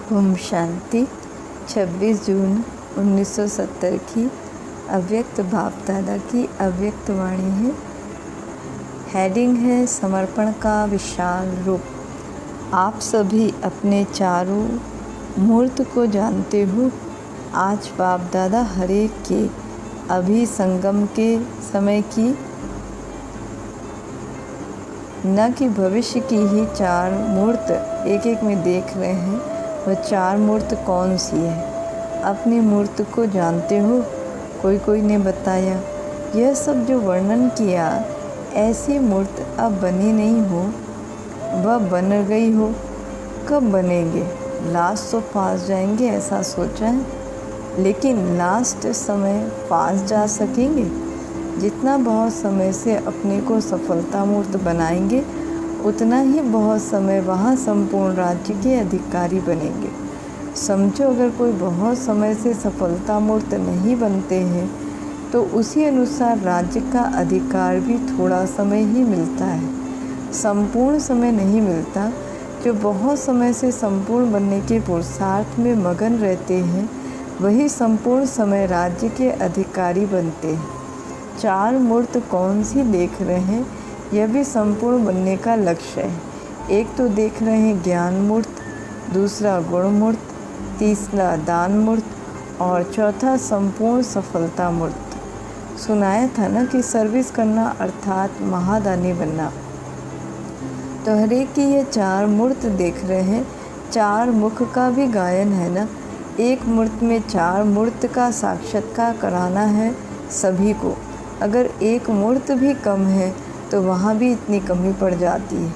ओम शांति। 26 जून 1970 की अव्यक्त बाप दादा की अव्यक्त वाणी है। हेडिंग है समर्पण का विशाल रूप। आप सभी अपने चारों मूर्त को जानते हो। आज बाप दादा हरेक के अभी संगम के समय की न कि भविष्य की ही चार मूर्त एक एक में देख रहे हैं। वह चार मूर्त कौन सी है? अपनी मूर्त को जानते हो? कोई ने बताया, यह सब जो वर्णन किया ऐसी मूर्त अब बनी नहीं हो, वह बन गई हो। कब बनेंगे? लास्ट तो पास जाएंगे ऐसा सोचा है, लेकिन लास्ट समय पास जा सकेंगे? जितना बहुत समय से अपने को सफलता मूर्त बनाएंगे, उतना ही बहुत समय वहाँ संपूर्ण राज्य के अधिकारी बनेंगे। समझो, अगर कोई बहुत समय से सफलता मूर्त नहीं बनते हैं तो उसी अनुसार राज्य का अधिकार भी थोड़ा समय ही मिलता है, संपूर्ण समय नहीं मिलता। जो बहुत समय से संपूर्ण बनने के पुरुषार्थ में मगन रहते हैं, वही संपूर्ण समय राज्य के अधिकारी बनते हैं। चार मूर्त कौन सी देख रहे हैं? यह भी संपूर्ण बनने का लक्ष्य है। एक तो देख रहे हैं ज्ञान मूर्त, दूसरा गुण मूर्त, तीसरा दान मूर्त और चौथा संपूर्ण सफलता मूर्त। सुनाया था ना कि सर्विस करना अर्थात महादानी बनना। तो हरेक की ये चार मूर्त देख रहे हैं। चार मुख का भी गायन है ना। एक मूर्त में चार मूर्त का साक्षात्कार कराना है सभी को। अगर एक मूर्त भी कम है तो वहाँ भी इतनी कमी पड़ जाती है।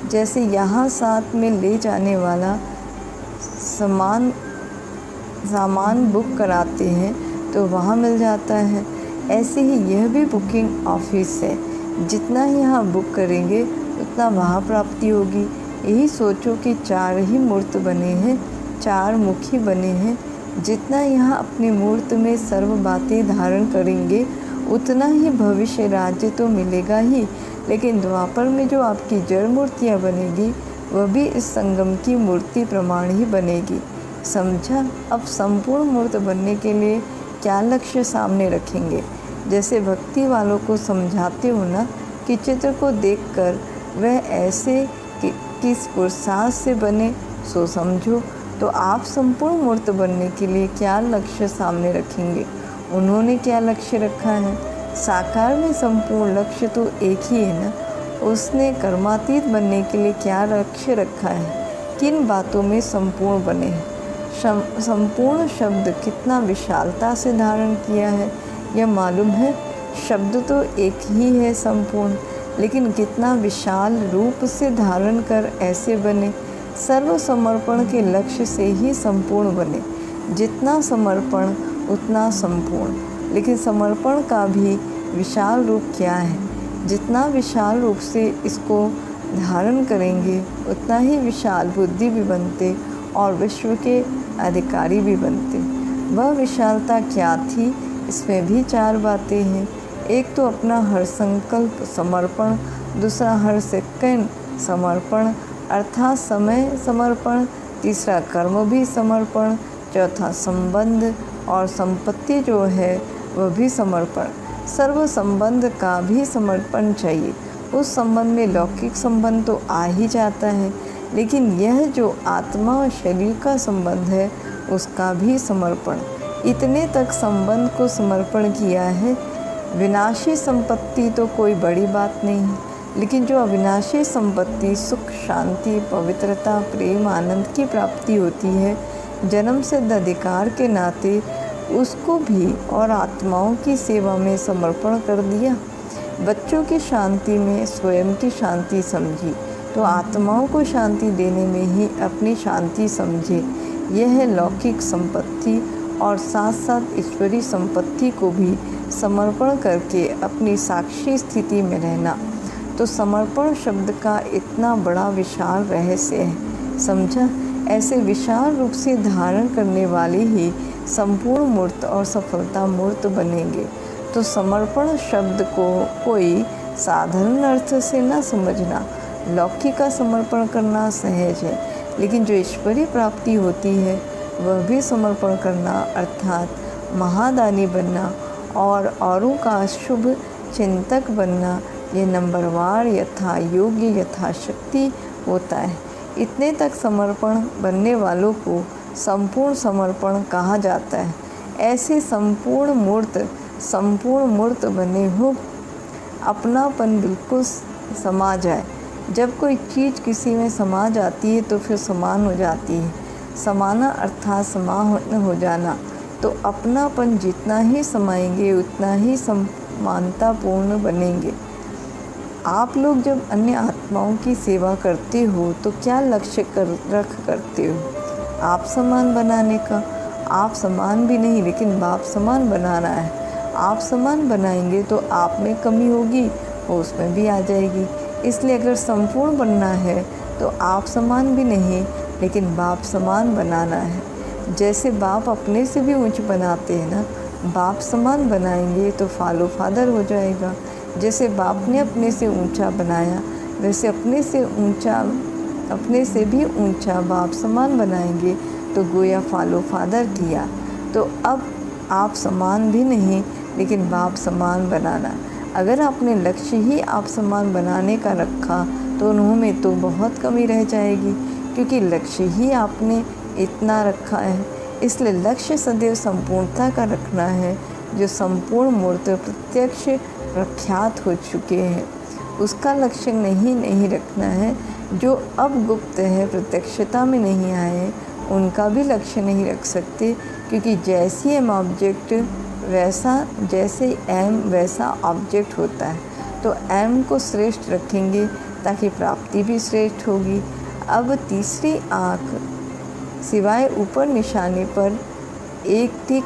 जैसे यहाँ साथ में ले जाने वाला सामान बुक कराते हैं तो वहाँ मिल जाता है, ऐसे ही यह भी बुकिंग ऑफिस है। जितना यहाँ बुक करेंगे उतना वहाँ प्राप्ति होगी। यही सोचो कि चार ही मूर्त बने हैं, चार मुखी बने हैं। जितना यहाँ अपनी मूर्त में सर्व बातें धारण करेंगे, उतना ही भविष्य राज्य तो मिलेगा ही, लेकिन द्वापर में जो आपकी जड़ मूर्तियाँ बनेगी वह भी इस संगम की मूर्ति प्रमाण ही बनेगी। समझा? अब संपूर्ण मूर्त बनने के लिए क्या लक्ष्य सामने रखेंगे? जैसे भक्ति वालों को समझाते हो ना कि चित्र को देखकर वह ऐसे किस पुरुषार्थ से बने, सो समझो। तो आप संपूर्ण मूर्त बनने के लिए क्या लक्ष्य सामने रखेंगे? उन्होंने क्या लक्ष्य रखा है? साकार में संपूर्ण लक्ष्य तो एक ही है ना। उसने कर्मातीत बनने के लिए क्या लक्ष्य रखा है? किन बातों में संपूर्ण बने हैं? संपूर्ण शब्द कितना विशालता से धारण किया है, यह मालूम है। शब्द तो एक ही है संपूर्ण, लेकिन कितना विशाल रूप से धारण कर ऐसे बने। सर्व समर्पण के लक्ष्य से ही संपूर्ण बने। जितना समर्पण उतना संपूर्ण। लेकिन समर्पण का भी विशाल रूप क्या है? जितना विशाल रूप से इसको धारण करेंगे, उतना ही विशाल बुद्धि भी बनते और विश्व के अधिकारी भी बनते। वह विशालता क्या थी? इसमें भी चार बातें हैं। एक तो अपना हर संकल्प समर्पण, दूसरा हर सेकंड समर्पण अर्थात समय समर्पण, तीसरा कर्म भी समर्पण, चौथा संबंध और संपत्ति जो है वह भी समर्पण। सर्व संबंध का भी समर्पण चाहिए। उस संबंध में लौकिक संबंध तो आ ही जाता है, लेकिन यह जो आत्मा और शरीर का संबंध है उसका भी समर्पण। इतने तक संबंध को समर्पण किया है। विनाशी संपत्ति तो कोई बड़ी बात नहीं है, लेकिन जो अविनाशी संपत्ति सुख, शांति, पवित्रता, प्रेम, आनंद की प्राप्ति होती है, जन्म सिद्ध अधिकार के नाते उसको भी और आत्माओं की सेवा में समर्पण कर दिया। बच्चों की शांति में स्वयं की शांति समझी, तो आत्माओं को शांति देने में ही अपनी शांति समझे। यह है लौकिक संपत्ति और साथ साथ ईश्वरी संपत्ति को भी समर्पण करके अपनी साक्षी स्थिति में रहना। तो समर्पण शब्द का इतना बड़ा विशाल रहस्य है। समझा? ऐसे विशाल रूप से धारण करने वाले ही संपूर्ण मूर्त और सफलता मूर्त बनेंगे। तो समर्पण शब्द को कोई साधारण अर्थ से न समझना। लौकिक का समर्पण करना सहज है, लेकिन जो ईश्वरीय प्राप्ति होती है वह भी समर्पण करना अर्थात महादानी बनना और औरों का शुभ चिंतक बनना, ये नंबरवार यथा योग्य यथाशक्ति होता है। इतने तक समर्पण बनने वालों को संपूर्ण समर्पण कहा जाता है। ऐसे संपूर्ण मूर्त बने हो, अपनापन बिल्कुल समा जाए। जब कोई चीज़ किसी में समा जाती है तो फिर समान हो जाती है। समाना अर्थात समान हो जाना। तो अपनापन जितना ही समाएंगे उतना ही समानतापूर्ण बनेंगे। आप लोग जब अन्य आत्माओं की सेवा करते हो तो क्या लक्ष्य करते हो? आप समान बनाने का। आप समान भी नहीं लेकिन बाप समान बनाना है। आप समान बनाएंगे तो आप में कमी होगी वो उसमें भी आ जाएगी। इसलिए अगर संपूर्ण बनना है तो आप समान भी नहीं लेकिन बाप समान बनाना है। जैसे बाप अपने से भी ऊंच बनाते हैं ना, बाप समान बनाएंगे तो फॉलो फादर हो जाएगा। जैसे बाप ने अपने से ऊंचा बनाया वैसे अपने से भी ऊंचा बाप समान बनाएंगे तो गोया फॉलो फादर किया। तो अब आप समान भी नहीं लेकिन बाप समान बनाना। अगर आपने लक्ष्य ही आप समान बनाने का रखा तो उनमें तो बहुत कमी रह जाएगी, क्योंकि लक्ष्य ही आपने इतना रखा है। इसलिए लक्ष्य सदैव संपूर्णता का रखना है। जो संपूर्ण मूर्त प्रत्यक्ष प्रख्यात हो चुके हैं उसका लक्ष्य नहीं रखना है। जो अब गुप्त है, प्रत्यक्षता में नहीं आए, उनका भी लक्ष्य नहीं रख सकते, क्योंकि जैसी एम ऑब्जेक्ट जैसे एम वैसा ऑब्जेक्ट होता है। तो एम को श्रेष्ठ रखेंगे ताकि प्राप्ति भी श्रेष्ठ होगी। अब तीसरी आँख सिवाय ऊपर निशाने पर एक टिक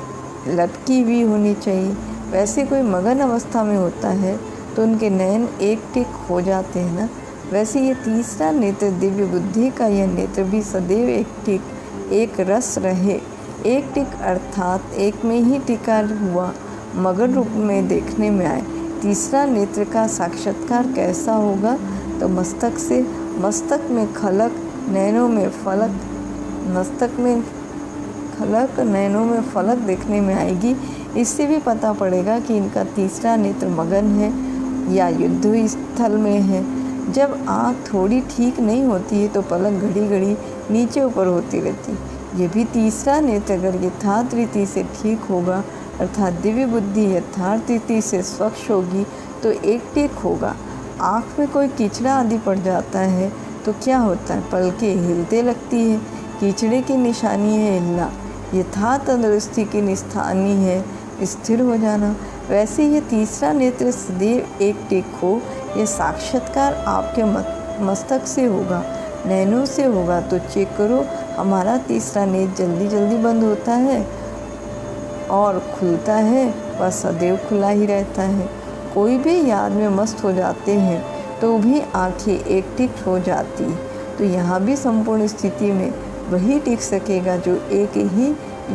लटकी हुई होनी चाहिए। वैसे कोई मगन अवस्था में होता है तो उनके नयन एक टिक हो जाते हैं ना, वैसे ये तीसरा नेत्र दिव्य बुद्धि का यह नेत्र भी सदैव एक टिक एक रस रहे। एक टिक अर्थात एक में ही टिका हुआ मगन रूप में देखने में आए। तीसरा नेत्र का साक्षात्कार कैसा होगा? तो मस्तक में खलक नैनों में फलक, मस्तक में खलक नैनों में फलक देखने में आएगी। इससे भी पता पड़ेगा कि इनका तीसरा नेत्र मगन है या युद्ध स्थल में है। जब आँख थोड़ी ठीक नहीं होती है तो पलक घड़ी घड़ी नीचे ऊपर होती रहती। ये भी तीसरा नेत्र अगर यथार्थ रीति से ठीक होगा अर्थात दिव्य बुद्धि यथार्थ रीति से स्वच्छ होगी तो एक टिक होगा। आँख में कोई कीचड़ा आदि पड़ जाता है तो क्या होता है? पलकें हिलते लगती है। कीचड़े की निशानी है हिलना, यथार्थ तंदुरुस्ती की निशानी है स्थिर हो जाना। वैसे ये तीसरा नेत्र सदैव एक टिक हो। यह साक्षात्कार आपके मस्तक से होगा, नैनों से होगा। तो चेक करो, हमारा तीसरा नेत्र जल्दी बंद होता है और खुलता है, वह सदैव खुला ही रहता है। कोई भी याद में मस्त हो जाते हैं तो भी आंखें एक टिक हो जाती। तो यहाँ भी संपूर्ण स्थिति में वही टिक सकेगा जो एक ही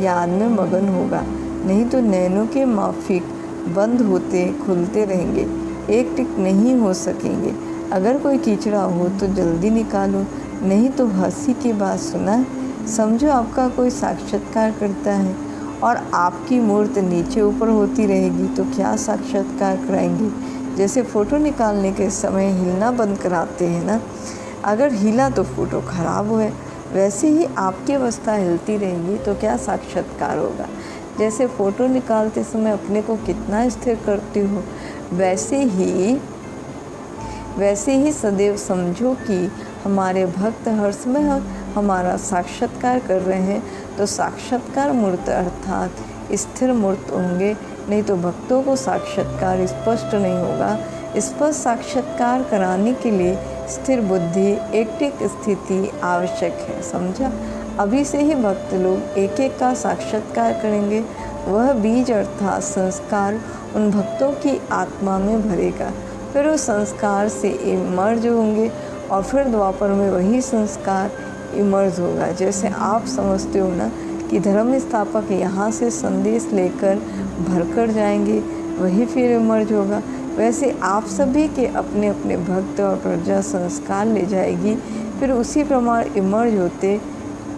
याद में मगन होगा, नहीं तो नैनों के माफिक बंद होते खुलते रहेंगे, एक टिक नहीं हो सकेंगे। अगर कोई कीचड़ा हो तो जल्दी निकालो, नहीं तो हंसी की बात सुना। समझो आपका कोई साक्षात्कार करता है और आपकी मूर्त नीचे ऊपर होती रहेगी तो क्या साक्षात्कार कराएंगे? जैसे फ़ोटो निकालने के समय हिलना बंद कराते हैं ना, अगर हिला तो फ़ोटो खराब हुए, वैसे ही आपकी अवस्था हिलती रहेगी तो क्या साक्षात्कार होगा? जैसे फ़ोटो निकालते समय अपने को कितना स्थिर करते हो, वैसे ही सदैव समझो कि हमारे भक्त हर समय हमारा साक्षात्कार कर रहे हैं। तो साक्षात्कार मूर्त अर्थात स्थिर मूर्त होंगे, नहीं तो भक्तों को साक्षात्कार स्पष्ट नहीं होगा। स्पष्ट साक्षात्कार कराने के लिए स्थिर बुद्धि एक टिक स्थिति आवश्यक है, समझा? अभी से ही भक्त लोग एक एक का साक्षात्कार करेंगे। वह बीज अर्थात संस्कार उन भक्तों की आत्मा में भरेगा, फिर उस संस्कार से इमर्ज होंगे और फिर द्वापर में वही संस्कार इमर्ज होगा। जैसे आप समझते हो ना कि धर्म स्थापक यहाँ से संदेश लेकर भरकर जाएंगे, वही फिर इमर्ज होगा, वैसे आप सभी के अपने अपने भक्त और प्रजा संस्कार ले जाएगी फिर उसी प्रमाण इमर्ज होते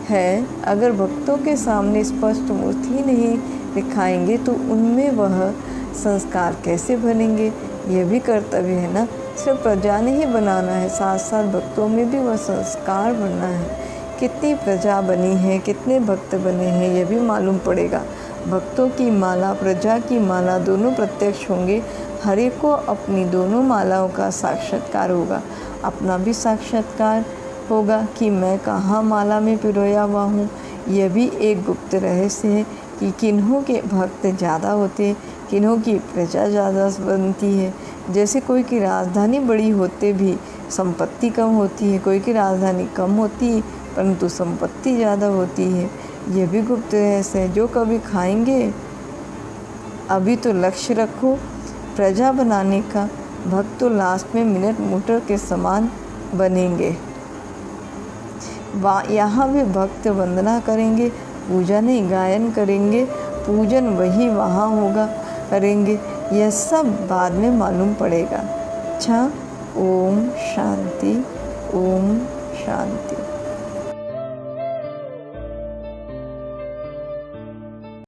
हैं। अगर भक्तों के सामने स्पष्ट मूर्ति नहीं दिखाएंगे तो उनमें वह संस्कार कैसे बनेंगे? यह भी कर्तव्य है ना। सिर्फ प्रजा ने ही बनाना है, साथ साथ भक्तों में भी वह संस्कार बनना है। कितनी प्रजा बनी है, कितने भक्त बने हैं, यह भी मालूम पड़ेगा। भक्तों की माला, प्रजा की माला दोनों प्रत्यक्ष होंगे। हर एक को अपनी दोनों मालाओं का साक्षात्कार होगा। अपना भी साक्षात्कार होगा कि मैं कहाँ माला में पिरोया हुआ हूँ। यह भी एक गुप्त रहस्य है कि किन्हों के भक्त ज़्यादा होते, किन्हों की प्रजा ज़्यादा बनती है। जैसे कोई की राजधानी बड़ी होते भी संपत्ति कम होती है, कोई की राजधानी कम होती है परंतु संपत्ति ज़्यादा होती है। यह भी गुप्त रहस्य है। जो कभी खाएंगे, अभी तो लक्ष्य रखो प्रजा बनाने का। भक्त तो लास्ट में मिनट मोटर के समान बनेंगे। यहाँ भी भक्त वंदना करेंगे, पूजा नहीं, गायन करेंगे। पूजन वही वहाँ होगा, करेंगे। यह सब बाद में मालूम पड़ेगा। अच्छा, ओम शांति, ओम शांति।